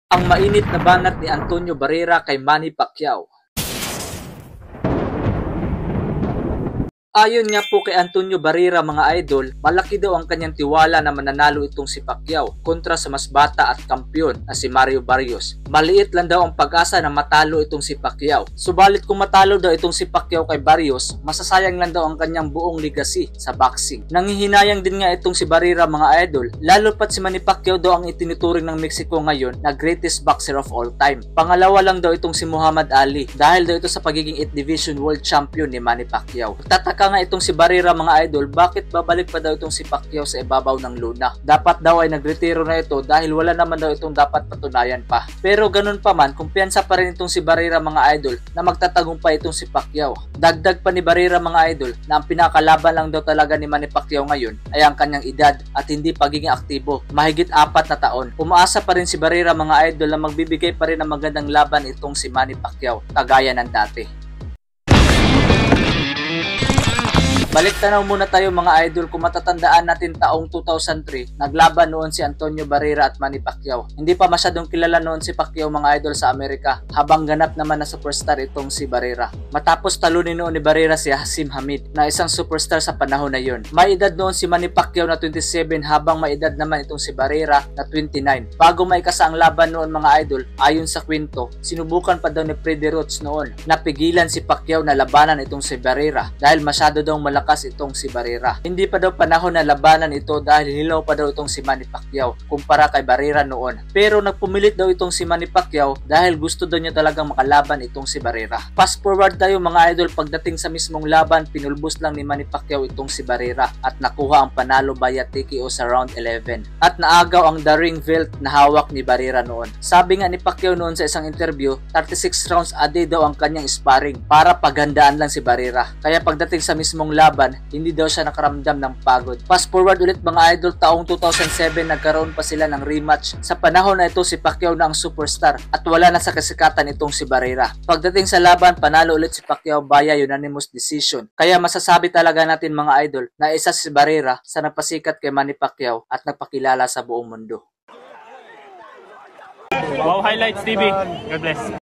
Ang mainit na banat ni Antonio Barrera kay Manny Pacquiao. Ayon nga po kay Antonio Barrera mga idol, malaki daw ang kanyang tiwala na mananalo itong si Pacquiao kontra sa mas bata at kampiyon na si Mario Barrios. Maliit lang daw ang pag-asa na matalo itong si Pacquiao. Subalit kung matalo daw itong si Pacquiao kay Barrios, masasayang lang daw ang kanyang buong legacy sa boxing. Nanghihinayang din nga itong si Barrera mga idol, lalo pat si Manny Pacquiao daw ang itinuturing ng Mexico ngayon na greatest boxer of all time. Pangalawa lang daw itong si Muhammad Ali dahil daw ito sa pagiging 8 Division World Champion ni Manny Pacquiao. Tataka nga itong si Barrera mga idol, bakit babalik pa daw itong si Pacquiao sa ibabaw ng luna? Dapat daw ay nagretiro na ito dahil wala naman daw itong dapat patunayan pa. Pero ganun pa man, kumpiyansa pa rin itong si Barrera mga idol na magtatagumpay itong si Pacquiao. Dagdag pa ni Barrera mga idol na ang pinakalaban lang daw talaga ni Manny Pacquiao ngayon ay ang kanyang edad at hindi pagiging aktibo. Mahigit 4 na taon. Umaasa pa rin si Barrera mga idol na magbibigay pa rin ng magandang laban itong si Manny Pacquiao kagaya ng dati. Balik tanaw muna tayo mga idol, kung matatandaan natin taong 2003, naglaban noon si Antonio Barrera at Manny Pacquiao. Hindi pa masyadong kilala noon si Pacquiao mga idol sa Amerika, habang ganap naman na superstar itong si Barrera. Matapos talunin noon ni Barrera si Hasim Hamid na isang superstar sa panahon na yon. May edad noon si Manny Pacquiao na 27 habang may edad naman itong si Barrera na 29. Bago maikasa ang laban noon mga idol, ayon sa kwento, sinubukan pa daw ni Freddie Roach noon napigilan si Pacquiao na labanan itong si Barrera dahil masyado daw malakas itong si Barrera. Hindi pa daw panahon na labanan ito dahil hilaw pa daw itong si Manny Pacquiao kumpara kay Barrera noon. Pero nagpumilit daw itong si Manny Pacquiao dahil gusto daw niya talagang makalaban itong si Barrera. Fast forward tayo mga idol, pagdating sa mismong laban, pinulbos lang ni Manny Pacquiao itong si Barrera at nakuha ang panalo via TKO sa round 11. At naagaw ang the ring belt na hawak ni Barrera noon. Sabi nga ni Pacquiao noon sa isang interview, 36 rounds a day daw ang kanyang sparring para paghandaan lang si Barrera. Kaya pagdating sa mismong laban, hindi daw siya nakaramdam ng pagod. Fast forward ulit mga idol, taong 2007 nagkaroon pa sila ng rematch. Sa panahon na ito si Pacquiao na ang superstar at wala na sa kasikatan itong si Barrera. Pagdating sa laban, panalo ulit si Pacquiao via unanimous decision. Kaya masasabi talaga natin mga idol na isa si Barrera sa napasikat kay Manny Pacquiao at nagpakilala sa buong mundo. Wow Highlights TV. God bless.